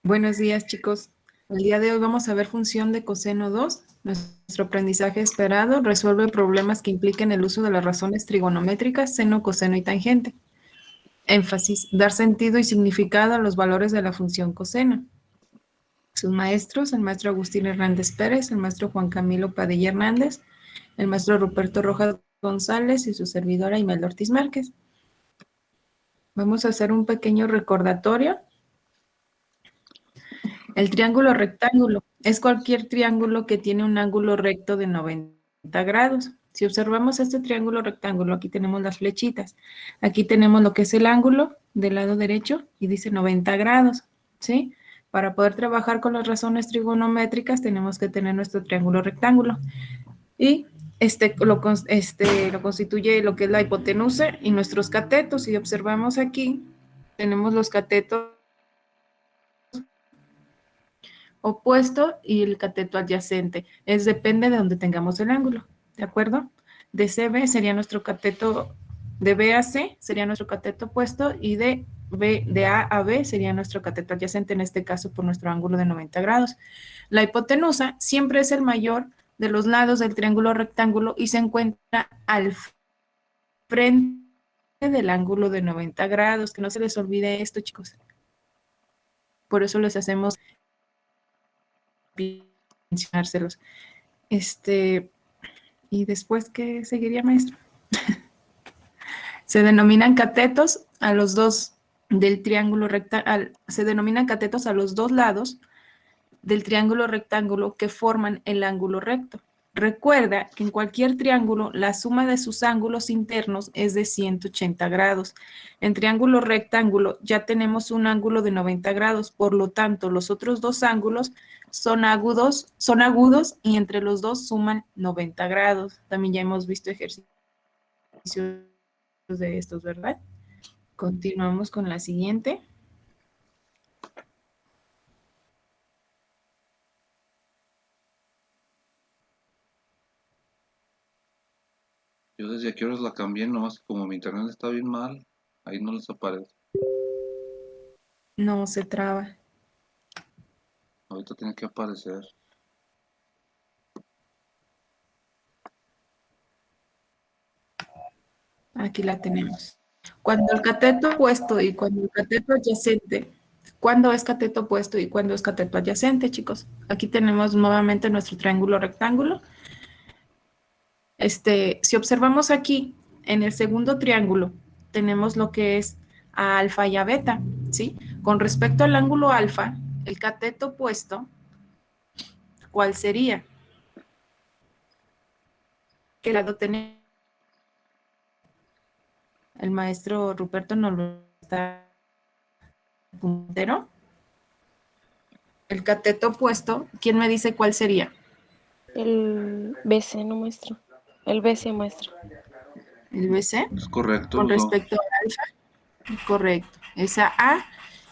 Buenos días, chicos. El día de hoy vamos a ver función de coseno 2. Nuestro aprendizaje esperado resuelve problemas que impliquen el uso de las razones trigonométricas, seno, coseno y tangente. Énfasis, dar sentido y significado a los valores de la función coseno. Sus maestros, el maestro Agustín Hernández Pérez, el maestro Juan Camilo Padilla Hernández, el maestro Ruperto Rojas González y su servidora Imelda Ortiz Márquez. Vamos a hacer un pequeño recordatorio. El triángulo rectángulo es cualquier triángulo que tiene un ángulo recto de 90 grados. Si observamos este triángulo rectángulo, aquí tenemos las flechitas. Aquí tenemos lo que es el ángulo del lado derecho y dice 90 grados, ¿sí? Para poder trabajar con las razones trigonométricas tenemos que tener nuestro triángulo rectángulo. Y lo constituye lo que es la hipotenusa y nuestros catetos. Si observamos aquí, tenemos los catetos opuesto y el cateto adyacente. Depende de donde tengamos el ángulo, ¿de acuerdo? De CB sería nuestro cateto, de B a C sería nuestro cateto opuesto y de A a B sería nuestro cateto adyacente, en este caso por nuestro ángulo de 90 grados. La hipotenusa siempre es el mayor de los lados del triángulo rectángulo y se encuentra al frente del ángulo de 90 grados. Que no se les olvide esto, chicos. Por eso les hacemos mencionárselos. Y después, ¿qué seguiría, maestro? Se denominan catetos a los dos del triángulo rectángulo, se denominan catetos a los dos lados del triángulo rectángulo que forman el ángulo recto. Recuerda que en cualquier triángulo la suma de sus ángulos internos es de 180 grados. En triángulo rectángulo ya tenemos un ángulo de 90 grados, por lo tanto los otros dos ángulos son agudos y entre los dos suman 90 grados. También ya hemos visto ejercicios de estos, ¿verdad? Continuamos con la siguiente. Yo desde aquí horas la cambié, nomás que como mi internet está bien mal, ahí no les aparece. No se traba. Ahorita tiene que aparecer. Aquí la tenemos. Cuando el cateto opuesto y cuando el cateto adyacente, ¿cuándo es cateto opuesto y cuándo es cateto adyacente, chicos? Aquí tenemos nuevamente nuestro triángulo rectángulo. Si observamos aquí, en el segundo triángulo, tenemos lo que es a alfa y a beta, ¿sí? Con respecto al ángulo alfa, el cateto opuesto, ¿cuál sería? ¿Qué lado tenemos? El maestro Ruperto nos lo está puntero. El cateto opuesto, ¿quién me dice cuál sería? El BC no muestra. El BC muestra. El BC. Es correcto, Con los dos. respecto al alfa, correcto. Esa A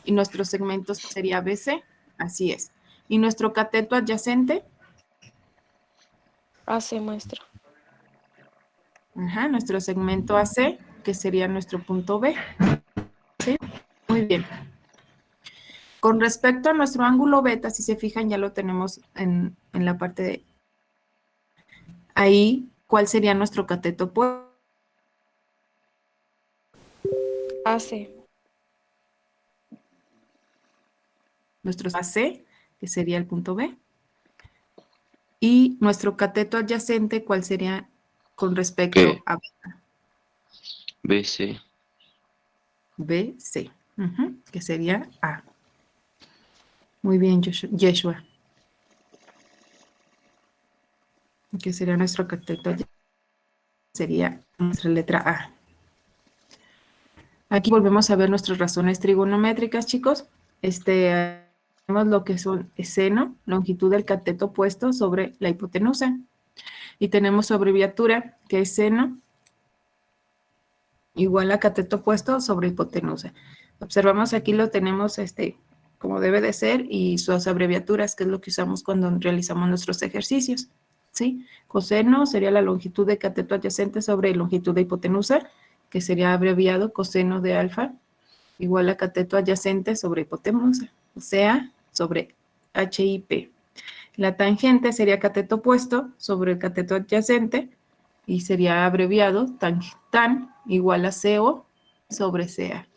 y nuestro segmento sería BC, así es. Y nuestro cateto adyacente, AC muestra. ajá, nuestro segmento AC, que sería nuestro punto B. ¿Sí? Muy bien. Con respecto a nuestro ángulo beta, si se fijan, ya lo tenemos en la parte de ahí. ¿Cuál sería nuestro cateto opuesto? AC. Nuestro AC, que sería el punto B. Y nuestro cateto adyacente, ¿cuál sería con respecto a BC. BC? Que sería A. Muy bien, Yeshua. Que sería nuestro cateto adyacente, sería nuestra letra A. Aquí volvemos a ver nuestras razones trigonométricas, chicos. Tenemos lo que son seno, longitud del cateto opuesto sobre la hipotenusa. Y tenemos su abreviatura, que es seno igual a cateto opuesto sobre hipotenusa. Observamos aquí lo tenemos como debe de ser y sus abreviaturas, que es lo que usamos cuando realizamos nuestros ejercicios. ¿Sí? Coseno sería la longitud de cateto adyacente sobre longitud de hipotenusa, que sería abreviado coseno de alfa, igual a cateto adyacente sobre hipotenusa. O sea, sobre HIP. La tangente sería cateto opuesto sobre el cateto adyacente y sería abreviado tan igual a CO sobre CA.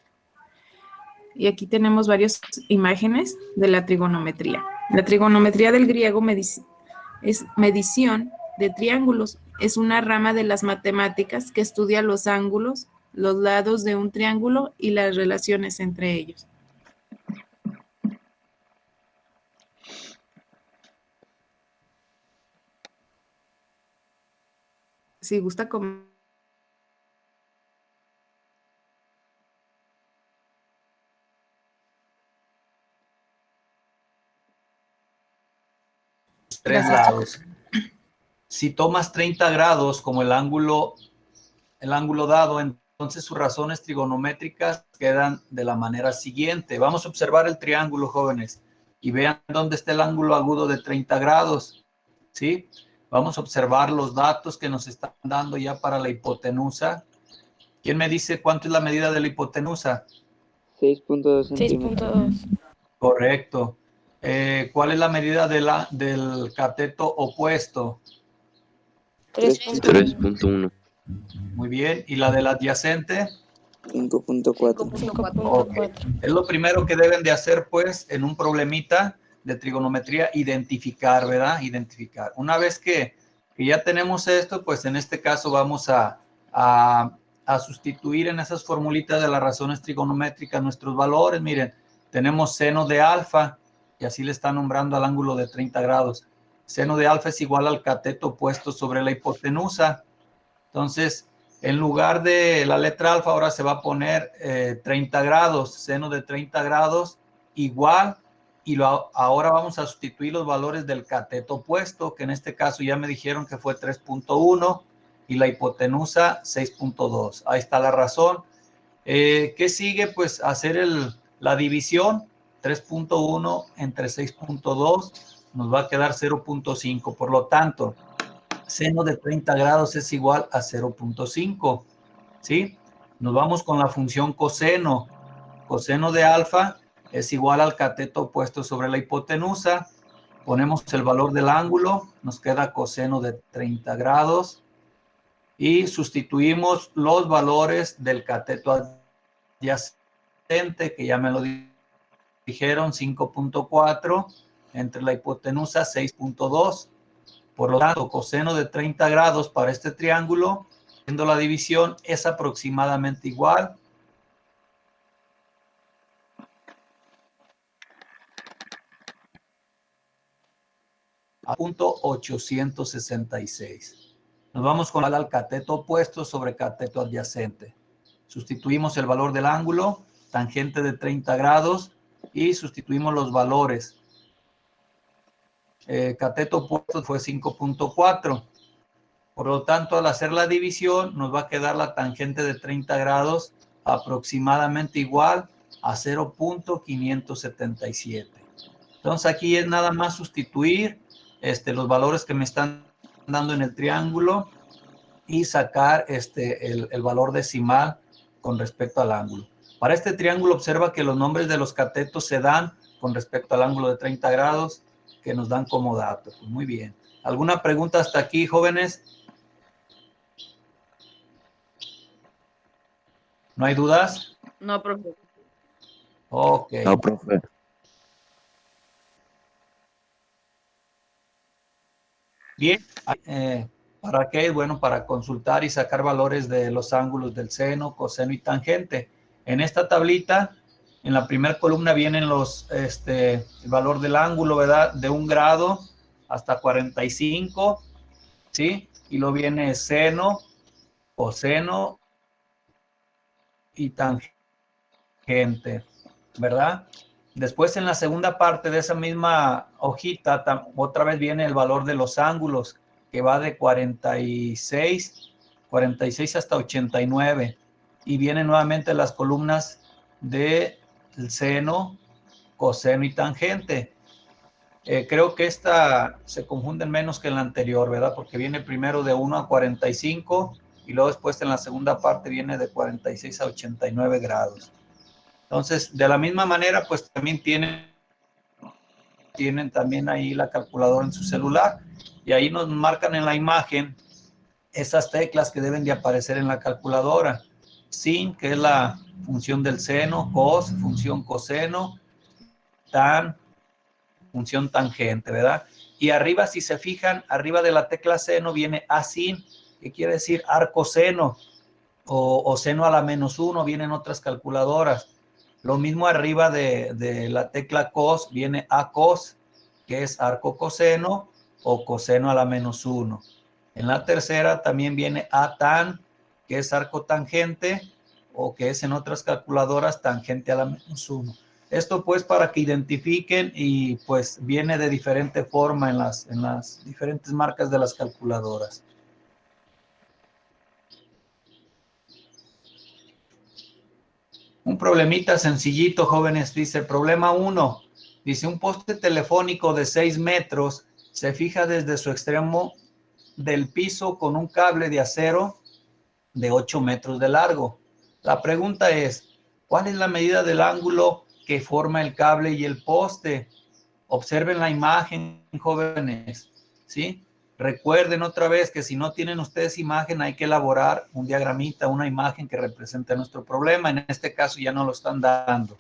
Y aquí tenemos varias imágenes de la trigonometría. La trigonometría del griego es medición de triángulos. Es una rama de las matemáticas que estudia los ángulos, los lados de un triángulo y las relaciones entre ellos. Si gusta comentar. Tres Gracias, lados. chicos. Si tomas 30 grados como el ángulo dado, entonces sus razones trigonométricas quedan de la manera siguiente. Vamos a observar el triángulo, jóvenes, y vean dónde está el ángulo agudo de 30 grados, ¿sí? Vamos a observar los datos que nos están dando ya para la hipotenusa. ¿Quién me dice cuánto es la medida de la hipotenusa? 6.2 centímetros. 6.2. Correcto. ¿Cuál es la medida del cateto opuesto? 3.1. 3.1. Muy bien. ¿Y la del adyacente? 5.4. 5.4. Es lo primero que deben de hacer, pues, en un problemita de trigonometría, identificar, ¿verdad? Identificar. Una vez que ya tenemos esto, pues en este caso vamos a sustituir en esas formulitas de las razones trigonométricas nuestros valores. Miren, tenemos seno de alfa, y así le está nombrando al ángulo de 30 grados. Seno de alfa es igual al cateto opuesto sobre la hipotenusa. Entonces, en lugar de la letra alfa, ahora se va a poner 30 grados, seno de 30 grados igual, y ahora vamos a sustituir los valores del cateto opuesto, que en este caso ya me dijeron que fue 3.1, y la hipotenusa 6.2. Ahí está la razón. ¿Qué sigue? Pues hacer la división. 3.1 entre 6.2 nos va a quedar 0.5. Por lo tanto, seno de 30 grados es igual a 0.5, ¿sí? Nos vamos con la función coseno. Coseno de alfa es igual al cateto opuesto sobre la hipotenusa. Ponemos el valor del ángulo, nos queda coseno de 30 grados y sustituimos los valores del cateto adyacente, que ya me lo dijeron, 5.4, entre la hipotenusa 6.2. Por lo tanto, coseno de 30 grados para este triángulo, haciendo la división, es aproximadamente igual a 0.866. Nos vamos con el cateto opuesto sobre cateto adyacente. Sustituimos el valor del ángulo, tangente de 30 grados, y sustituimos los valores. Cateto opuesto fue 5.4. Por lo tanto, al hacer la división, nos va a quedar la tangente de 30 grados aproximadamente igual a 0.577. Entonces, aquí es nada más sustituir los valores que me están dando en el triángulo y sacar el valor decimal con respecto al ángulo. Para este triángulo, observa que los nombres de los catetos se dan con respecto al ángulo de 30 grados que nos dan como dato. Pues muy bien. ¿Alguna pregunta hasta aquí, jóvenes? ¿No hay dudas? No, profe. Ok. No, profe. Bien. ¿Para qué? Bueno, para consultar y sacar valores de los ángulos del seno, coseno y tangente. En esta tablita, en la primera columna vienen el valor del ángulo, ¿verdad? De 1 grado hasta 45, ¿sí? Y luego viene seno, coseno y tangente, ¿verdad? Después, en la segunda parte de esa misma hojita, otra vez viene el valor de los ángulos, que va de 46 hasta 89. Y vienen nuevamente las columnas del seno, coseno y tangente. Creo que esta se confunde menos que en la anterior, ¿verdad? Porque viene primero de 1 a 45 y luego después en la segunda parte viene de 46 a 89 grados. Entonces, de la misma manera, pues también tiene tienen también ahí la calculadora en su celular y ahí nos marcan en la imagen esas teclas que deben de aparecer en la calculadora. Sin, que es la función del seno, cos, función coseno, tan, función tangente, ¿verdad? Y arriba, si se fijan, arriba de la tecla seno viene A sin, que quiere decir arcoseno o seno a la -1, vienen otras calculadoras. Lo mismo arriba de la tecla cos viene A cos, que es arco coseno o coseno a la -1. En la tercera también viene A tan, que es arco tangente o que es en otras calculadoras tangente a la -1. Esto pues para que identifiquen y pues viene de diferente forma en las diferentes marcas de las calculadoras. Un problemita sencillito, jóvenes, dice, problema 1, dice, un poste telefónico de 6 metros se fija desde su extremo del piso con un cable de acero de 8 metros de largo. La pregunta es, ¿cuál es la medida del ángulo que forma el cable y el poste? Observen la imagen, jóvenes, ¿sí? Recuerden otra vez que si no tienen ustedes imagen, hay que elaborar un diagramita, una imagen que represente nuestro problema. En este caso ya no lo están dando.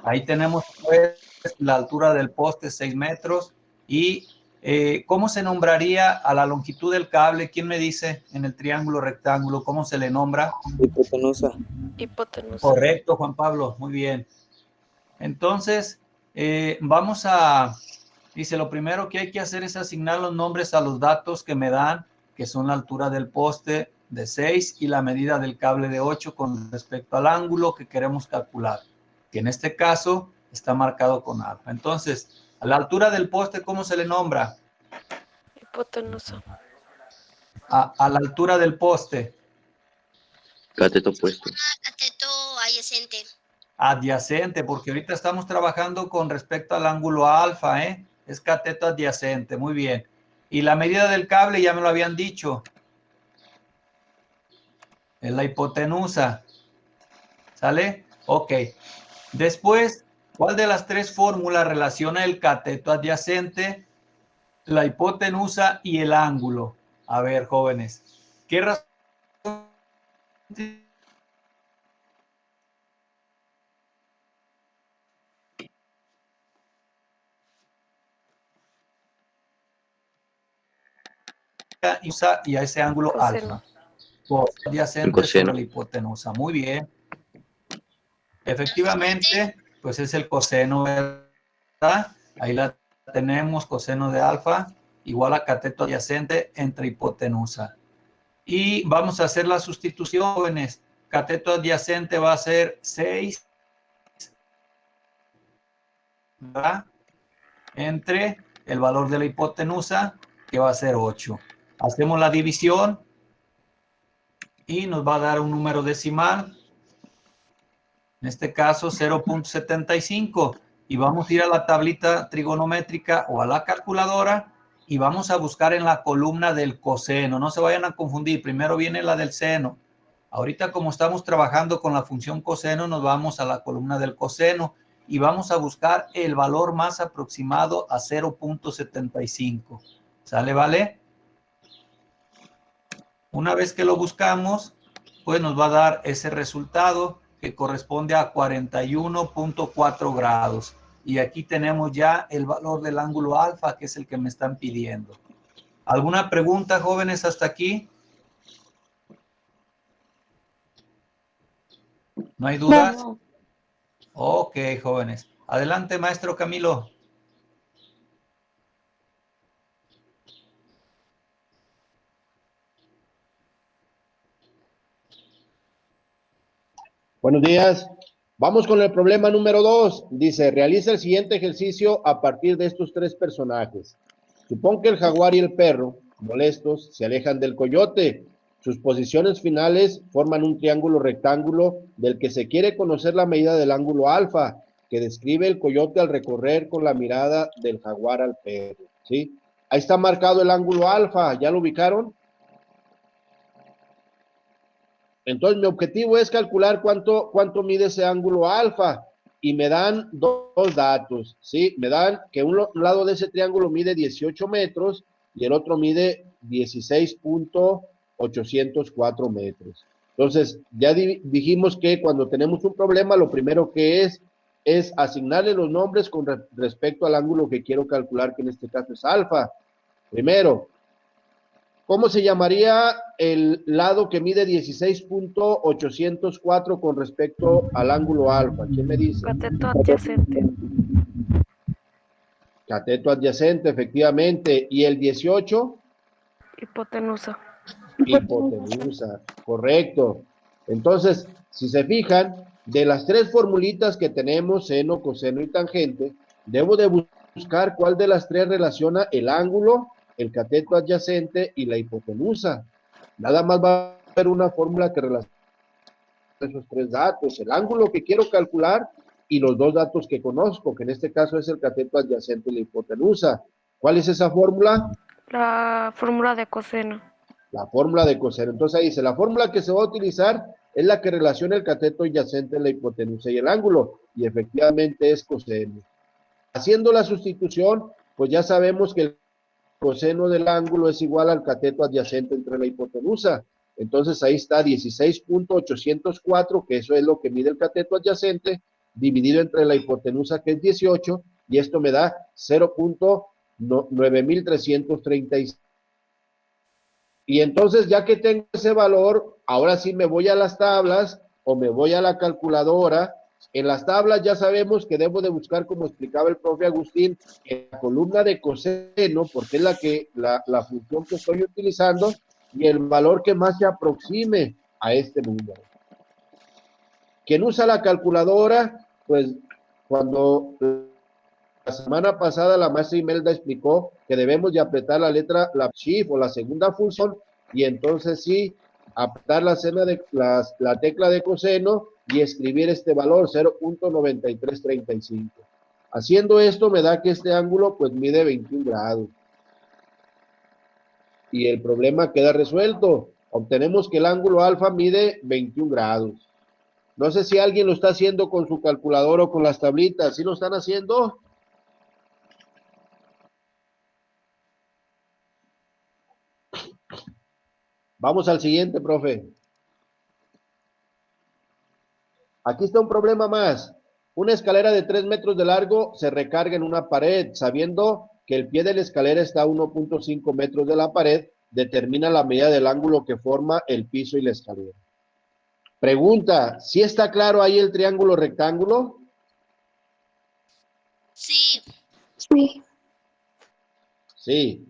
Ahí tenemos pues, la altura del poste, 6 metros. Y ¿cómo se nombraría a la longitud del cable? ¿Quién me dice en el triángulo rectángulo cómo se le nombra? Hipotenusa. Hipotenusa. Correcto, Juan Pablo, muy bien. Entonces, vamos a... Dice, lo primero que hay que hacer es asignar los nombres a los datos que me dan, que son la altura del poste de 6 y la medida del cable de 8 con respecto al ángulo que queremos calcular, que en este caso está marcado con alfa. Entonces, a la altura del poste, ¿cómo se le nombra? Hipotenusa. A la altura del poste. Cateto opuesto. Cateto adyacente. Adyacente, porque ahorita estamos trabajando con respecto al ángulo alfa, ¿eh? Es cateto adyacente, muy bien. Y la medida del cable ya me lo habían dicho. Es la hipotenusa. ¿Sale? Ok. Después, ¿cuál de las tres fórmulas relaciona el cateto adyacente, la hipotenusa y el ángulo? A ver, jóvenes, ¿qué razón? Y a ese ángulo Coseno. alfa. Adyacente Coseno. sobre la hipotenusa. Muy bien. Efectivamente, pues es el coseno, ¿verdad? Ahí la tenemos, coseno de alfa igual a cateto adyacente entre hipotenusa. Y vamos a hacer la sustitución, jóvenes. Cateto adyacente va a ser 6, ¿verdad? Entre el valor de la hipotenusa, que va a ser 8. Hacemos la división y nos va a dar un número decimal. En este caso 0.75, y vamos a ir a la tablita trigonométrica o a la calculadora y vamos a buscar en la columna del coseno. No se vayan a confundir, primero viene la del seno. Ahorita como estamos trabajando con la función coseno, nos vamos a la columna del coseno y vamos a buscar el valor más aproximado a 0.75. ¿Sale, vale? Una vez que lo buscamos, pues nos va a dar ese resultado que corresponde a 41.4 grados. Y aquí tenemos ya el valor del ángulo alfa, que es el que me están pidiendo. ¿Alguna pregunta, jóvenes, hasta aquí? ¿No hay dudas? No. Ok, jóvenes. Adelante, maestro Camilo. Buenos días. Vamos con el problema número 2. Dice, realiza el siguiente ejercicio a partir de estos tres personajes. Supón que el jaguar y el perro, molestos, se alejan del coyote. Sus posiciones finales forman un triángulo rectángulo del que se quiere conocer la medida del ángulo alfa, que describe el coyote al recorrer con la mirada del jaguar al perro. ¿Sí? Ahí está marcado el ángulo alfa. ¿Ya lo ubicaron? Entonces, mi objetivo es calcular cuánto mide ese ángulo alfa. y me dan dos datos, ¿sí? Me dan que un lado de ese triángulo mide 18 metros y el otro mide 16.804 metros. Entonces, ya dijimos que cuando tenemos un problema, lo primero que es asignarle los nombres con respecto al ángulo que quiero calcular, que en este caso es alfa. Primero, ¿cómo se llamaría el lado que mide 16.804 con respecto al ángulo alfa? ¿Quién me dice? Cateto adyacente. Cateto adyacente, efectivamente. ¿Y el 18? Hipotenusa. Hipotenusa, correcto. Entonces, si se fijan, de las tres formulitas que tenemos, seno, coseno y tangente, debo de buscar cuál de las tres relaciona el ángulo, el cateto adyacente y la hipotenusa. Nada más va a haber una fórmula que relaciona esos tres datos, el ángulo que quiero calcular y los dos datos que conozco, que en este caso es el cateto adyacente y la hipotenusa. ¿Cuál es esa fórmula? La fórmula de coseno. La fórmula de coseno. Entonces ahí dice, la fórmula que se va a utilizar es la que relaciona el cateto adyacente, la hipotenusa y el ángulo, y efectivamente es coseno. Haciendo la sustitución, pues ya sabemos que el coseno del ángulo es igual al cateto adyacente entre la hipotenusa. Entonces ahí está 16.804, que eso es lo que mide el cateto adyacente, dividido entre la hipotenusa, que es 18, y esto me da 0.9336. Y entonces, ya que tengo ese valor, ahora sí me voy a las tablas o me voy a la calculadora. En las tablas ya sabemos que debo de buscar, como explicaba el profe Agustín, en la columna de coseno, porque es la función que estoy utilizando, y el valor que más se aproxime a este número. Quien usa la calculadora, pues cuando la semana pasada la maestra Imelda explicó que debemos de apretar la letra, la shift o la segunda función, y entonces sí, apretar la tecla de coseno y escribir este valor, 0.9335. Haciendo esto me da que este ángulo pues mide 21 grados. Y el problema queda resuelto. Obtenemos que el ángulo alfa mide 21 grados. No sé si alguien lo está haciendo con su calculador o con las tablitas. ¿Sí lo están haciendo? Vamos al siguiente, profe. Aquí está un problema más. Una escalera de 3 metros de largo se recarga en una pared, sabiendo que el pie de la escalera está a 1.5 metros de la pared, determina la medida del ángulo que forma el piso y la escalera. Pregunta, ¿sí está claro ahí el triángulo rectángulo? Sí, Sí. Sí.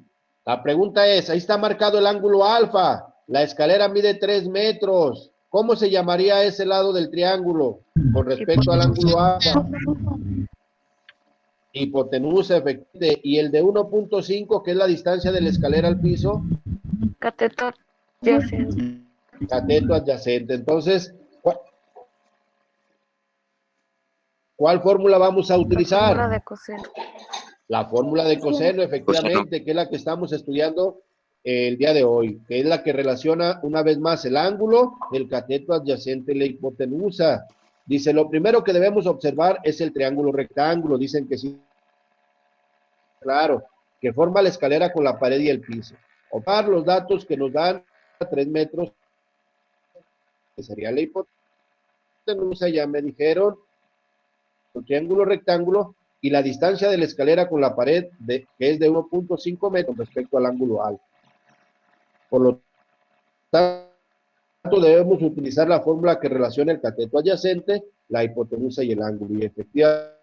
La pregunta es, ahí está marcado el ángulo alfa. La escalera mide 3 metros. ¿Cómo se llamaría ese lado del triángulo con respecto al ángulo alfa? Hipotenusa, efectivamente. Y el de 1.5, que es la distancia de la escalera al piso, Cateto adyacente. cateto adyacente. Entonces, ¿cuál fórmula vamos a La fórmula utilizar? de coseno. La fórmula de coseno, efectivamente, que es la que estamos estudiando el día de hoy, que es la que relaciona una vez más el ángulo del cateto adyacente y la hipotenusa. Dice, lo primero que debemos observar es el triángulo rectángulo. Dicen que sí, claro, que forma la escalera con la pared y el piso. Observar los datos que nos dan a 3 metros, que sería la hipotenusa, ya me dijeron, el triángulo rectángulo, y la distancia de la escalera con la pared, que es de 1.5 metros respecto al ángulo alfa. Por lo tanto, debemos utilizar la fórmula que relaciona el cateto adyacente, la hipotenusa y el ángulo. Y efectivamente,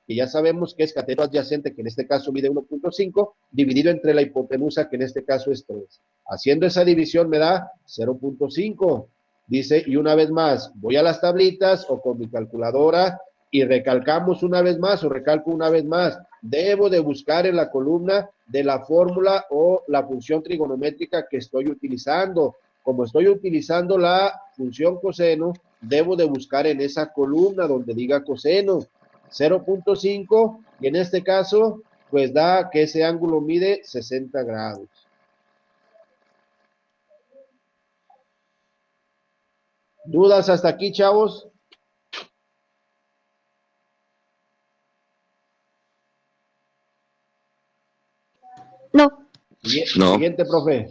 que ya sabemos que es cateto adyacente, que en este caso mide 1.5, dividido entre la hipotenusa, que en este caso es 3. Haciendo esa división me da 0.5. Dice, y una vez más, voy a las tablitas o con mi calculadora y recalcamos una vez más o recalco una vez más. Debo de buscar en la columna de la fórmula o la función trigonométrica que estoy utilizando. Como estoy utilizando la función coseno, debo de buscar en esa columna donde diga coseno. 0.5 y en este caso pues da que ese ángulo mide 60 grados. ¿Dudas hasta aquí, chavos? No. No. Siguiente, profe.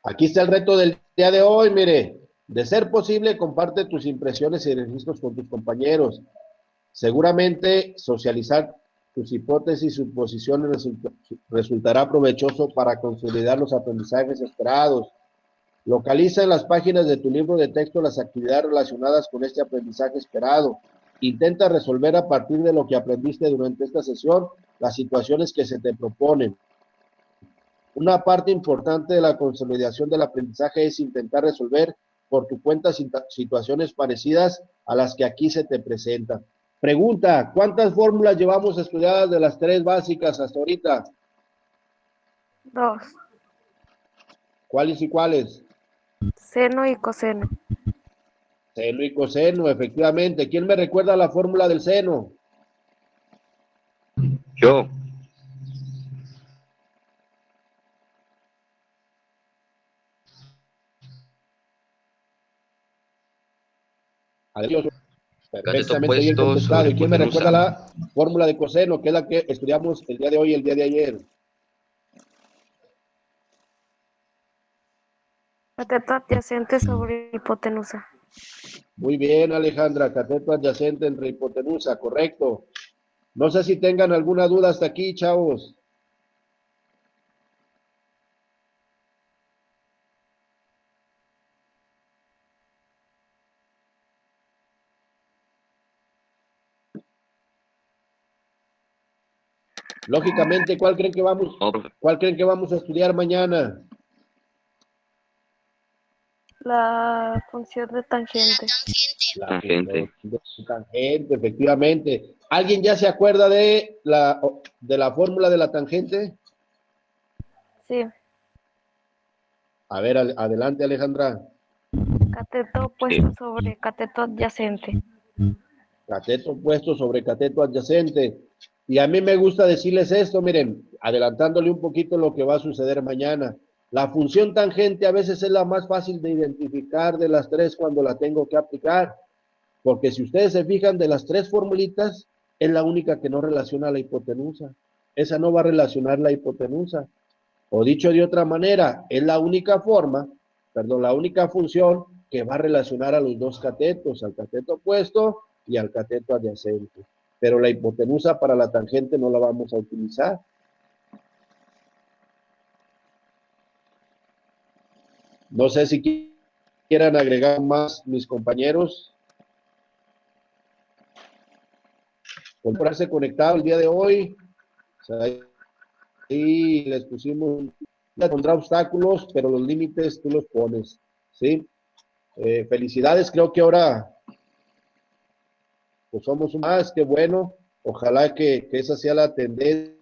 Aquí está el reto del día de hoy, mire. De ser posible, comparte tus impresiones y registros con tus compañeros. Seguramente socializar tus hipótesis y suposiciones resultará provechoso para consolidar los aprendizajes esperados. Localiza en las páginas de tu libro de texto las actividades relacionadas con este aprendizaje esperado. Intenta resolver a partir de lo que aprendiste durante esta sesión las situaciones que se te proponen. Una parte importante de la consolidación del aprendizaje es intentar resolver por tu cuenta situaciones parecidas a las que aquí se te presentan. Pregunta, ¿cuántas fórmulas llevamos estudiadas de las 3 básicas hasta ahorita? 2. ¿Cuáles y cuáles? Seno y coseno. Seno y coseno, efectivamente. ¿Quién me recuerda la fórmula del seno? Yo. Adiós. Cateto Perfectamente bien opuesto contestado. sobre ¿Y quién me recuerda hipotenusa. la fórmula de coseno, que es la que estudiamos el día de hoy y el día de ayer? Cateto adyacente sobre hipotenusa. Muy bien, Alejandra. Cateto adyacente entre hipotenusa, correcto. No sé si tengan alguna duda hasta aquí, chavos. Lógicamente, No, profe. ¿cuál creen que vamos a estudiar mañana? La función de La tangente. tangente. Tangente. Tangente, efectivamente. ¿Alguien ya se acuerda de la fórmula de la tangente? Sí. A ver, adelante, Alejandra. Cateto opuesto sobre cateto adyacente. Cateto opuesto sobre cateto adyacente. Y a mí me gusta decirles esto, miren, adelantándole un poquito lo que va a suceder mañana. La función tangente a veces es la más fácil de identificar de las 3 cuando la tengo que aplicar, porque si ustedes se fijan de las 3 formulitas, es la única que no relaciona la hipotenusa. Esa no va a relacionar la hipotenusa. O dicho de otra manera, es la única la única función que va a relacionar a los dos catetos, al cateto opuesto y al cateto adyacente. Pero la hipotenusa para la tangente no la vamos a utilizar. No sé si quieran agregar más mis compañeros. Por ponerse conectado el día de hoy. O sea, ahí les pusimos, pondrá obstáculos, pero los límites tú los pones, ¿sí? Felicidades, creo que ahora pues somos más que bueno. Ojalá que esa sea la tendencia